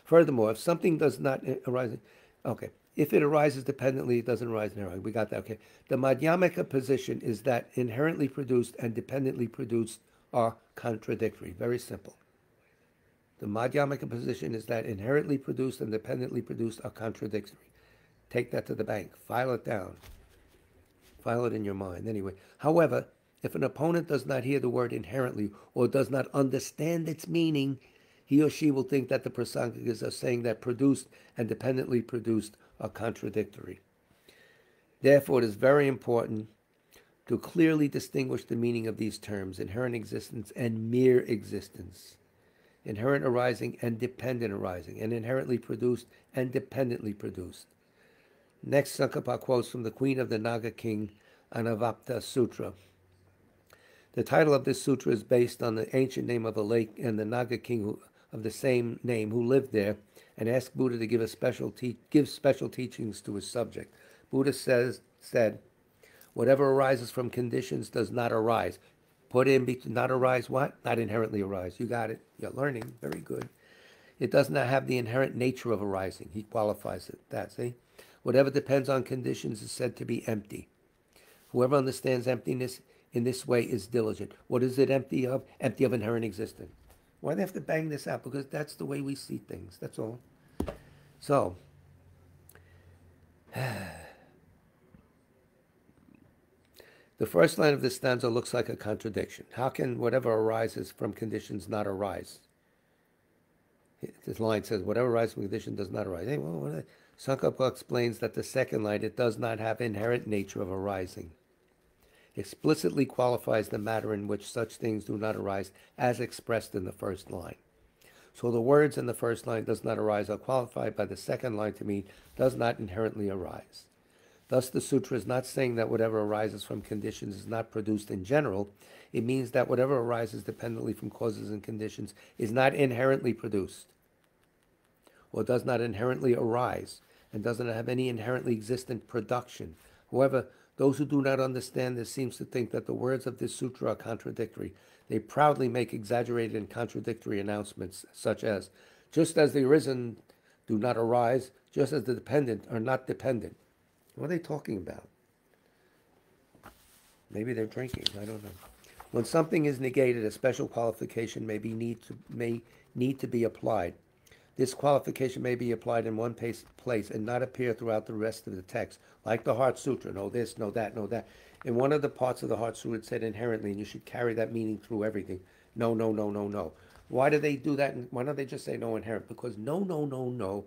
Furthermore, if something does not arise, okay, if it arises dependently, it doesn't arise inherently. We got that, okay. The Madhyamika position is that inherently produced and dependently produced are contradictory. Very simple. The Madhyamika position is that inherently produced and dependently produced are contradictory. Take that to the bank. File it down. File it in your mind. Anyway, however, if an opponent does not hear the word inherently or does not understand its meaning, he or she will think that the Prasangikas are saying that produced and dependently produced are contradictory. Therefore, it is very important to clearly distinguish the meaning of these terms, inherent existence and mere existence, inherent arising and dependent arising, and inherently produced and dependently produced. Next, Tsong-kha-pa quotes from the Queen of the Naga King, Anavapta Sutra. The title of this sutra is based on the ancient name of a lake and the Naga king of the same name who lived there, and asked Buddha to give special teachings to his subject. Buddha said, whatever arises from conditions does not arise. Put in not arise what? Not inherently arise. You got it. You're learning. Very good. It does not have the inherent nature of arising. He qualifies it. See? Whatever depends on conditions is said to be empty. Whoever understands emptiness in this way is diligent. What is it empty of? Empty of inherent existence. Why do they have to bang this out? Because that's the way we see things. That's all. So, the first line of this stanza looks like a contradiction. How can whatever arises from conditions not arise? This line says, whatever arises from conditions does not arise. Hey, well, Tsong-kha-pa explains that the second line, it does not have inherent nature of arising, explicitly qualifies the matter in which such things do not arise as expressed in the first line. So the words in the first line, does not arise, are qualified by the second line to mean does not inherently arise. Thus the sutra is not saying that whatever arises from conditions is not produced in general. It means that whatever arises dependently from causes and conditions is not inherently produced, or does not inherently arise, and doesn't have any inherently existent production. However, those who do not understand this seems to think that the words of this sutra are contradictory. They proudly make exaggerated and contradictory announcements, such as, just as the arisen do not arise, just as the dependent are not dependent. What are they talking about? Maybe they're drinking, I don't know. When something is negated, a special qualification may need to be applied. This qualification may be applied in one place and not appear throughout the rest of the text, like the Heart Sutra. No this, no that, no that. In one of the parts of the Heart Sutra, it said inherently, and you should carry that meaning through everything. No, no, no, no, no. Why do they do that? Why don't they just say no inherent? Because no, no, no, no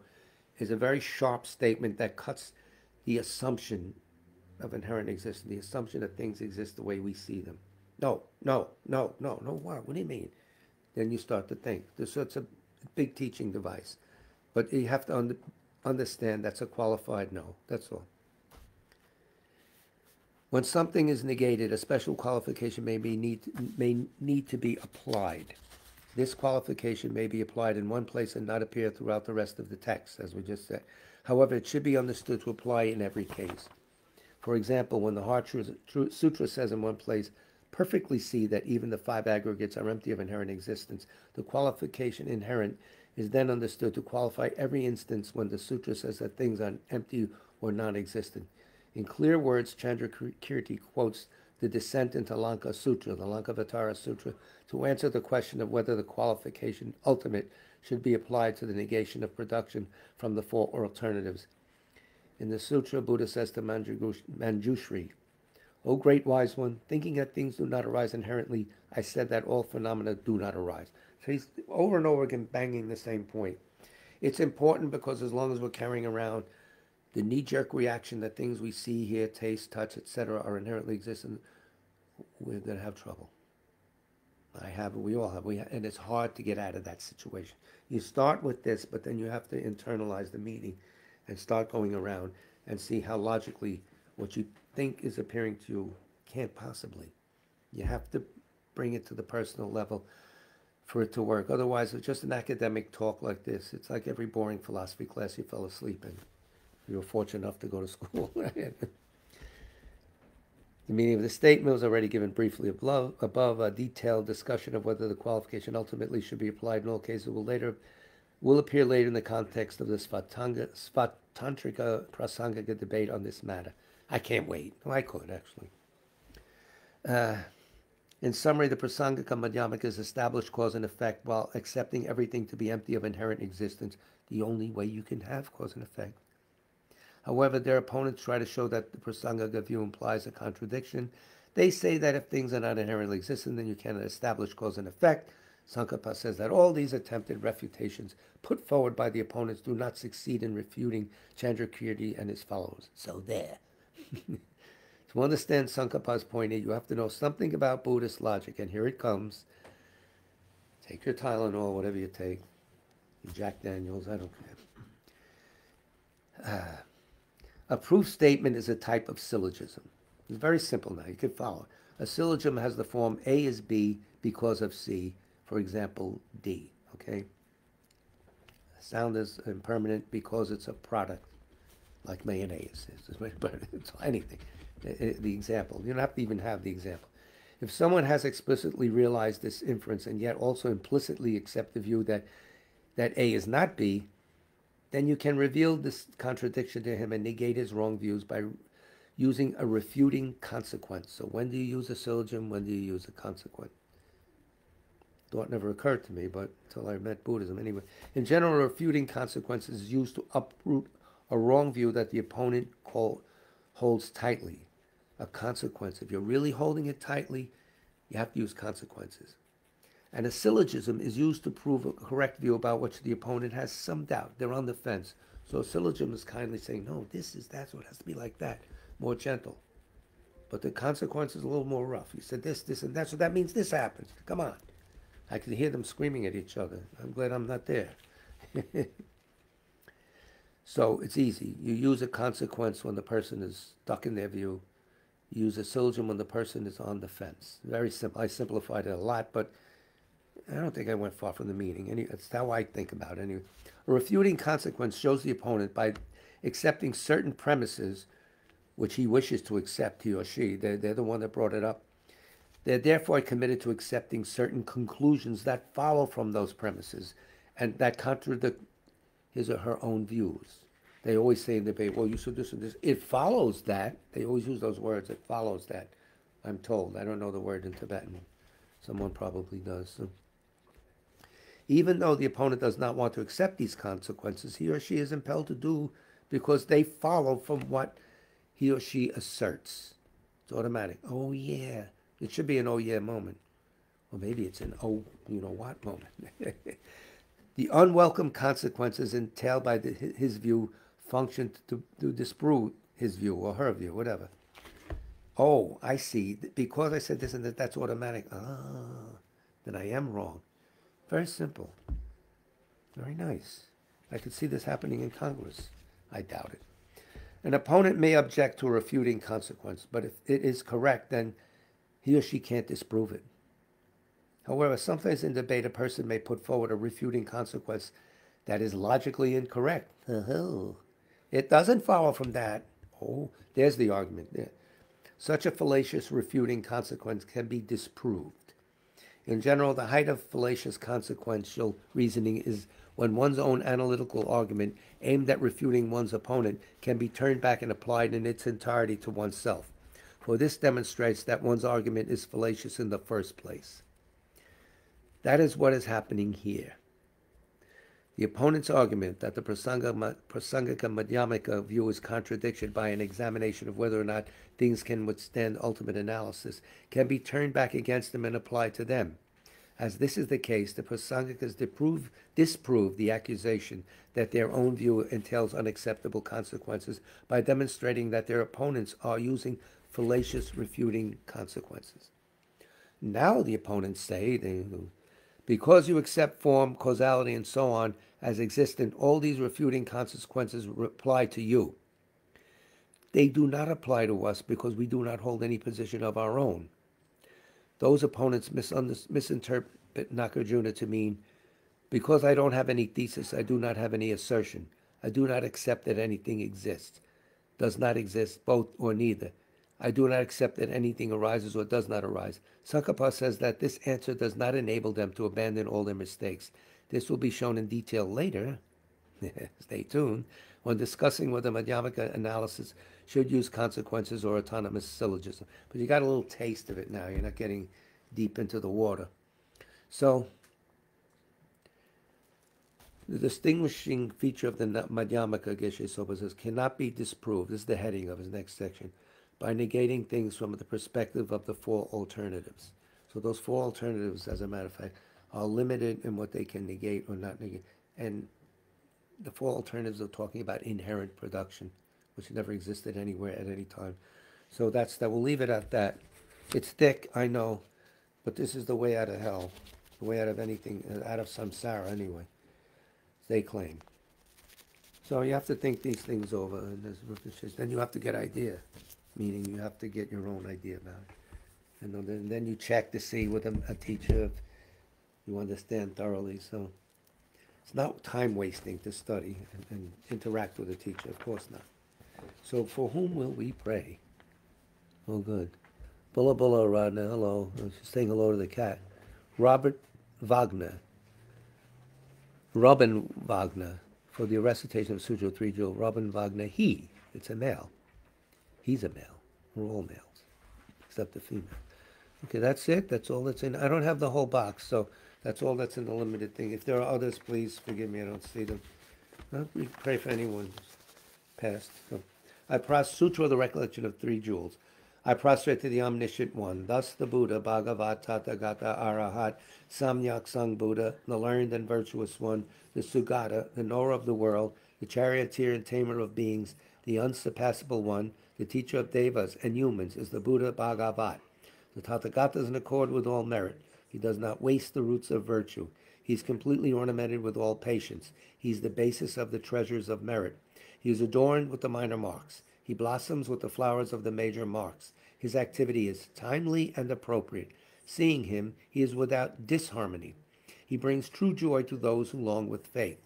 is a very sharp statement that cuts the assumption of inherent existence, the assumption that things exist the way we see them. No, no, no, no, no, what? What do you mean? Then you start to think. So it's a big teaching device. But you have to understand that's a qualified no. That's all. When something is negated, a special qualification may need to be applied. This qualification may be applied in one place and not appear throughout the rest of the text, as we just said. However, it should be understood to apply in every case. For example, when the Heart Sutra says in one place, perfectly see that even the five aggregates are empty of inherent existence, the qualification inherent is then understood to qualify every instance when the sutra says that things are empty or non-existent. In clear words, Chandrakirti quotes the descent into Lanka Sutra, the Lankavatara Sutra, to answer the question of whether the qualification ultimate should be applied to the negation of production from the four alternatives. In the sutra, Buddha says to Manjushri, O great wise one, thinking that things do not arise inherently, I said that all phenomena do not arise. So he's over and over again banging the same point. It's important because as long as we're carrying around the knee-jerk reaction that things we see, hear, taste, touch, etc. are inherently existent, we're going to have trouble. I have, we all have, and it's hard to get out of that situation. You start with this, but then you have to internalize the meaning and start going around and see how logically what you think is appearing to you can't possibly. You have to bring it to the personal level for it to work. Otherwise, it's just an academic talk like this. It's like every boring philosophy class you fell asleep in. You were fortunate enough to go to school. The meaning of the statement was already given briefly above. A detailed discussion of whether the qualification ultimately should be applied in all cases will appear later in the context of the Svatantrika Prasangika debate on this matter. I can't wait. Oh, I could, actually. In summary, the Prasangika Madhyamikas established cause and effect while accepting everything to be empty of inherent existence, the only way you can have cause and effect. However, their opponents try to show that the Prasangika view implies a contradiction. They say that if things are not inherently existent, then you cannot establish cause and effect. Tsong-kha-pa says that all these attempted refutations put forward by the opponents do not succeed in refuting Chandrakirti and his followers. So there. To understand Tsong-kha-pa's point here, you have to know something about Buddhist logic, and here it comes. Take your Tylenol, whatever you take. Your Jack Daniels, I don't care. A proof statement is a type of syllogism. It's very simple now. You can follow. A syllogism has the form A is B because of C. For example, D. Okay? Sound is impermanent because it's a product, like mayonnaise. It's anything. The example. You don't have to even have the example. If someone has explicitly realized this inference and yet also implicitly accept the view that A is not B, then you can reveal this contradiction to him and negate his wrong views by using a refuting consequence. So when do you use a syllogism? When do you use a consequence? Thought never occurred to me, but until I met Buddhism. Anyway, in general, a refuting consequence is used to uproot a wrong view that the opponent holds tightly. A consequence. If you're really holding it tightly, you have to use consequences. And a syllogism is used to prove a correct view about which the opponent has some doubt. They're on the fence. So a syllogism is kindly saying, no, that's what it has to be like that. More gentle. But the consequence is a little more rough. You said this, and that, so that means this happens. Come on. I can hear them screaming at each other. I'm glad I'm not there. So it's easy. You use a consequence when the person is stuck in their view. You use a syllogism when the person is on the fence. Very simple. I simplified it a lot, but I don't think I went far from the meaning. That's how I think about it. Anyway, a refuting consequence shows the opponent by accepting certain premises which he wishes to accept, he or she. They're the one that brought it up. They're therefore committed to accepting certain conclusions that follow from those premises and that contradict his or her own views. They always say in debate, well, you should this and this. It follows that. They always use those words. It follows that. I'm told. I don't know the word in Tibetan. Someone probably does. So. Even though the opponent does not want to accept these consequences, he or she is impelled to do because they follow from what he or she asserts. It's automatic. Oh, yeah. It should be an oh, yeah moment. Or maybe it's an oh, you know what moment. The unwelcome consequences entailed by his view function to disprove his view or her view, whatever. Oh, I see. Because I said this and that, that's automatic. Then I am wrong. Very simple. Very nice. I could see this happening in Congress. I doubt it. An opponent may object to a refuting consequence, but if it is correct, then he or she can't disprove it. However, sometimes in debate, a person may put forward a refuting consequence that is logically incorrect. It doesn't follow from that. Oh, there's the argument there. Such a fallacious refuting consequence can be disproved. In general, the height of fallacious consequential reasoning is when one's own analytical argument aimed at refuting one's opponent can be turned back and applied in its entirety to oneself. For this demonstrates that one's argument is fallacious in the first place. That is what is happening here. The opponent's argument that the Prasangika Madhyamika view is contradicted by an examination of whether or not things can withstand ultimate analysis can be turned back against them and applied to them. As this is the case, the Prasangikas disprove the accusation that their own view entails unacceptable consequences by demonstrating that their opponents are using fallacious refuting consequences. Now the opponents say, because you accept form, causality, and so on as existent, all these refuting consequences apply to you. They do not apply to us because we do not hold any position of our own. Those opponents misinterpret Nagarjuna to mean, because I don't have any thesis, I do not have any assertion. I do not accept that anything exists, does not exist, both or neither. I do not accept that anything arises or does not arise. Tsong-kha-pa says that this answer does not enable them to abandon all their mistakes. This will be shown in detail later, stay tuned, when discussing whether Madhyamika analysis should use consequences or autonomous syllogism. But you got a little taste of it now. You're not getting deep into the water. So, the distinguishing feature of the Madhyamika, Geshe Sopa says, cannot be disproved. This is the heading of his next section. By negating things from the perspective of the four alternatives. So those four alternatives, as a matter of fact, are limited in what they can negate or not negate. And the four alternatives are talking about inherent production, which never existed anywhere at any time. So that. We'll leave it at that. It's thick, I know, but this is the way out of hell, the way out of anything, out of samsara anyway, they claim. So you have to think these things over, and then you have to get idea. Meaning you have to get your own idea about it. And then you check to see with a teacher if you understand thoroughly. So it's not time wasting to study and interact with a teacher, of course not. So for whom will we pray? Oh, good. Bulla Bulla Radna, hello. She's saying hello to the cat. Robin Wagner, for the recitation of Sutra 3 Jewel. Robin Wagner, it's a male. He's a male. We're all males, except the female. Okay, that's it. That's all that's in. I don't have the whole box, so that's all that's in the limited thing. If there are others, please forgive me. I don't see them. We pray for anyone past. So, I Sutra, the recollection of 3 jewels. I prostrate to the omniscient one. Thus the Buddha, Bhagavat, Tathagata, Arahat, Samyak Sang Buddha, the learned and virtuous one, the Sugata, the knower of the world, the charioteer and tamer of beings, the unsurpassable one, the teacher of devas and humans, is the Buddha Bhagavat. The Tathagata is in accord with all merit. He does not waste the roots of virtue. He is completely ornamented with all patience. He is the basis of the treasures of merit. He is adorned with the minor marks. He blossoms with the flowers of the major marks. His activity is timely and appropriate. Seeing him, he is without disharmony. He brings true joy to those who long with faith.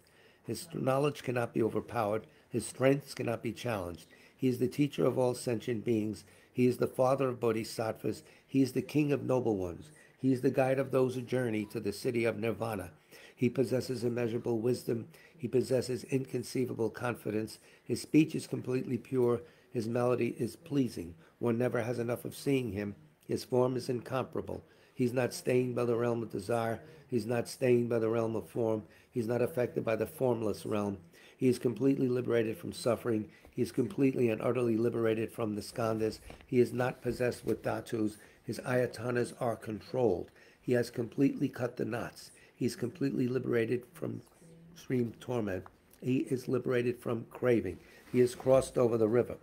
His knowledge cannot be overpowered. His strengths cannot be challenged. He is the teacher of all sentient beings. He is the father of bodhisattvas. He is the king of noble ones. He is the guide of those who journey to the city of nirvana. He possesses immeasurable wisdom. He possesses inconceivable confidence. His speech is completely pure. His melody is pleasing. One never has enough of seeing him. His form is incomparable. He's not stained by the realm of desire. He's not stained by the realm of form. He's not affected by the formless realm. He is completely liberated from suffering. He is completely and utterly liberated from the skandhas. He is not possessed with dhatus. His ayatanas are controlled. He has completely cut the knots. He is completely liberated from extreme torment. He is liberated from craving. He has crossed over the river.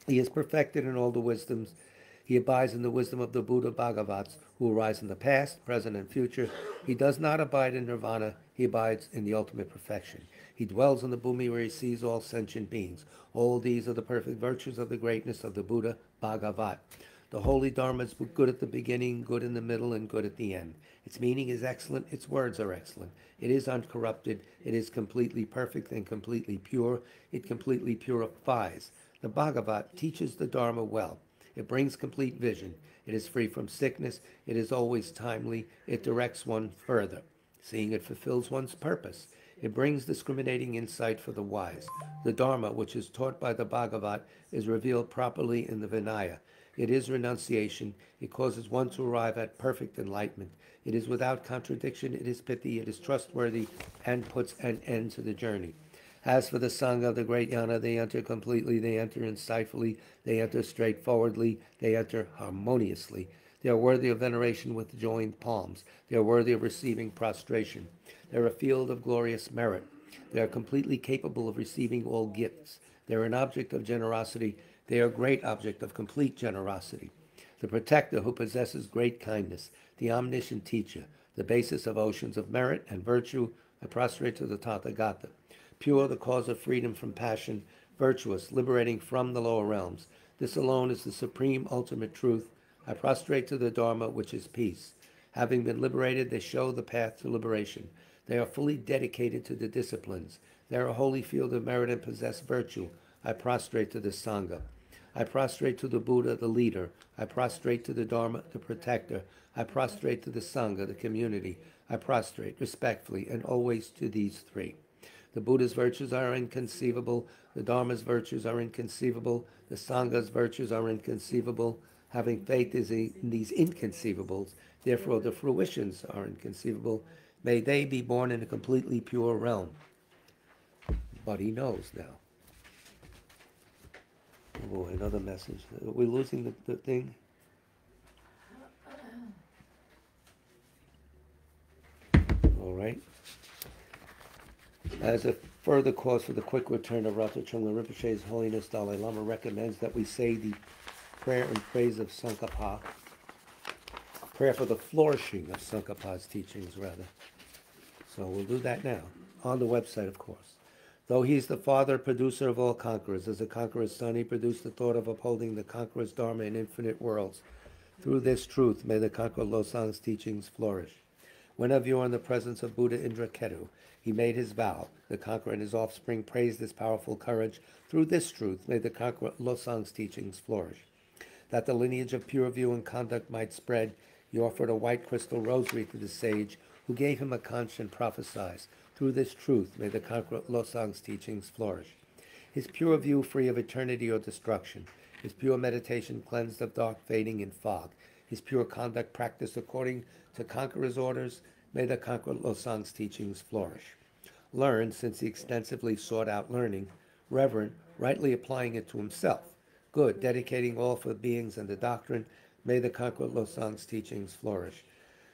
He is perfected in all the wisdoms. He abides in the wisdom of the Buddha Bhagavats, who arise in the past, present, and future. He does not abide in nirvana. He abides in the ultimate perfection. He dwells in the bhumi where he sees all sentient beings. All these are the perfect virtues of the greatness of the Buddha Bhagavat. The holy Dharma is good at the beginning, good in the middle, and good at the end. Its meaning is excellent. Its words are excellent. It is uncorrupted. It is completely perfect and completely pure. It completely purifies. The Bhagavat teaches the Dharma well. It brings complete vision. It is free from sickness. It is always timely. It directs one further. Seeing it fulfills one's purpose. It brings discriminating insight for the wise. The Dharma, which is taught by the Bhagavat, is revealed properly in the Vinaya. It is renunciation. It causes one to arrive at perfect enlightenment. It is without contradiction. It is pithy. It is trustworthy and puts an end to the journey. As for the Sangha of the great Yana, they enter completely, they enter insightfully, they enter straightforwardly, they enter harmoniously. They are worthy of veneration with joined palms. They are worthy of receiving prostration. They are a field of glorious merit. They are completely capable of receiving all gifts. They are an object of generosity. They are a great object of complete generosity. The protector who possesses great kindness, the omniscient teacher, the basis of oceans of merit and virtue, I prostrate to the Tathagata. Pure, the cause of freedom from passion, virtuous, liberating from the lower realms. This alone is the supreme ultimate truth. I prostrate to the Dharma, which is peace. Having been liberated, they show the path to liberation. They are fully dedicated to the disciplines. They are a holy field of merit and possess virtue. I prostrate to the Sangha. I prostrate to the Buddha, the leader. I prostrate to the Dharma, the protector. I prostrate to the Sangha, the community. I prostrate respectfully and always to these three. The Buddha's virtues are inconceivable. The Dharma's virtues are inconceivable. The Sangha's virtues are inconceivable. Having faith is in these inconceivables. Therefore, the fruitions are inconceivable. May they be born in a completely pure realm. But he knows now. Oh boy, another message. Are we losing the thing? All right. As a further cause for the quick return of Rato Chungla Rinpoche's Holiness Dalai Lama recommends that we say the prayer and praise of Tsong-kha-pa, prayer for the flourishing of Tsong-kha-pa's teachings, rather. So we'll do that now, on the website, of course. Though he is the father, producer of all conquerors, as a conqueror's son, he produced the thought of upholding the conqueror's dharma in infinite worlds. Through this truth, may the conqueror Losang's teachings flourish. Whenever you are in the presence of Buddha Indraketu, he made his vow. The conqueror and his offspring praised this powerful courage. Through this truth, may the conqueror Losang's teachings flourish. That the lineage of pure view and conduct might spread, he offered a white crystal rosary to the sage, who gave him a conch and prophesied. Through this truth, may the conqueror Losang's teachings flourish. His pure view free of eternity or destruction. His pure meditation cleansed of dark fading and fog. His pure conduct practiced according to conqueror's orders. May the conqueror Losang's teachings flourish. Learned, since he extensively sought out learning. Reverent, rightly applying it to himself. Good, dedicating all for beings and the doctrine. May the conqueror Losang's teachings flourish.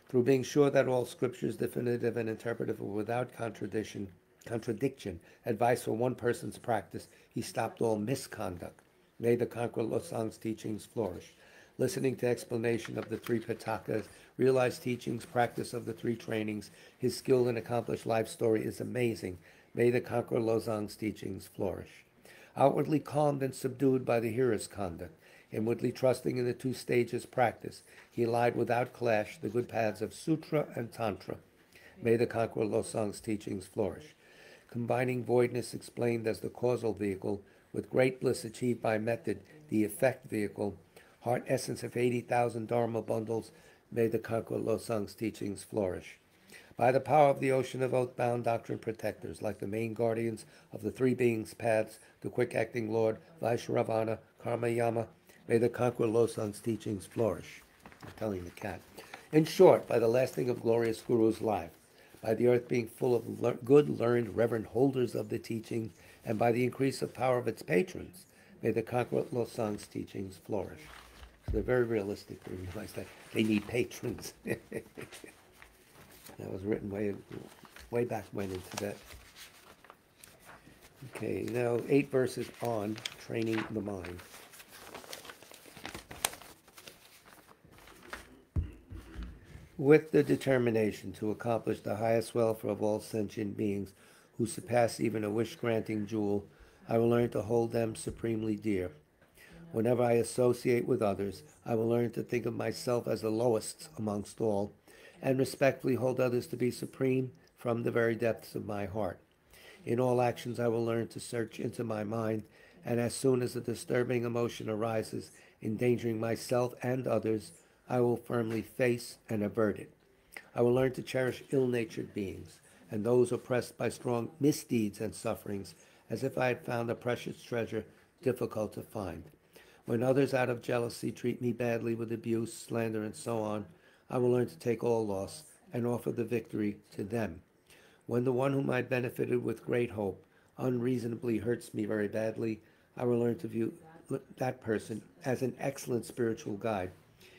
Through being sure that all scriptures, definitive and interpretive, were without contradiction, advice for one person's practice, he stopped all misconduct. May the conqueror Losang's teachings flourish. Listening to explanation of the three Pitakas, realized teachings, practice of the three trainings, his skilled and accomplished life story is amazing. May the conqueror Losang's teachings flourish. Outwardly calmed and subdued by the hearer's conduct, inwardly trusting in the two stages practice, he lied without clash the good paths of Sutra and Tantra. May the conqueror Losang's teachings flourish. Combining voidness explained as the causal vehicle with great bliss achieved by method, the effect vehicle, heart essence of 80,000 Dharma bundles, may the conqueror Losang's teachings flourish. By the power of the ocean of oath-bound doctrine protectors, like the main guardians of the three beings' paths, the quick-acting Lord, Vaishravana, Karma Yama, may the conqueror Losang's teachings flourish. I'm telling the cat. In short, by the lasting of glorious Guru's life, by the earth being full of good, learned, reverent holders of the teaching, and by the increase of power of its patrons, may the conqueror Losang's teachings flourish. So they're very realistic. They realize that they need patrons. That was written way back when in Tibet. Okay, now 8 verses on training the mind. With the determination to accomplish the highest welfare of all sentient beings who surpass even a wish-granting jewel, I will learn to hold them supremely dear. Whenever I associate with others, I will learn to think of myself as the lowest amongst all, and respectfully hold others to be supreme from the very depths of my heart. In all actions I will learn to search into my mind, and as soon as a disturbing emotion arises, endangering myself and others, I will firmly face and avert it. I will learn to cherish ill-natured beings, and those oppressed by strong misdeeds and sufferings, as if I had found a precious treasure difficult to find. When others out of jealousy treat me badly with abuse, slander, and so on, I will learn to take all loss and offer the victory to them. When the one whom I benefited with great hope unreasonably hurts me very badly, I will learn to view that person as an excellent spiritual guide.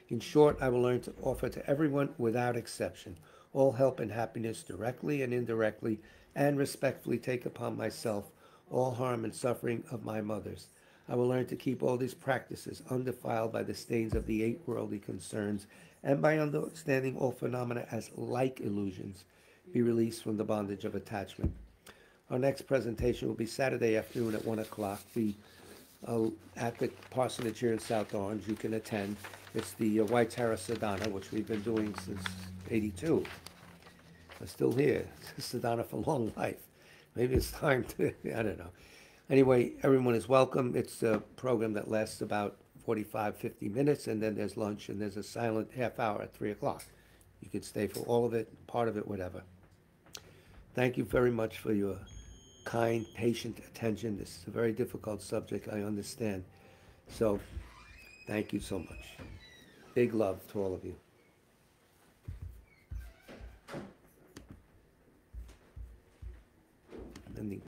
In short, I will learn to offer to everyone without exception all help and happiness directly and indirectly, and respectfully take upon myself all harm and suffering of my mothers. I will learn to keep all these practices undefiled by the stains of the 8 worldly concerns, and by understanding all phenomena as like illusions, be released from the bondage of attachment. Our next presentation will be Saturday afternoon at 1 o'clock. At the parsonage here in South Orange. You can attend. It's the White Terrace Sadhana, which we've been doing since '82. We're still here. Sadhana for long life. Maybe it's time to, I don't know. Anyway, everyone is welcome. It's a program that lasts about 45, 50 minutes, and then there's lunch, and there's a silent half hour at 3 o'clock. You could stay for all of it, part of it, whatever. Thank you very much for your kind, patient attention. This is a very difficult subject, I understand. So, thank you so much. Big love to all of you.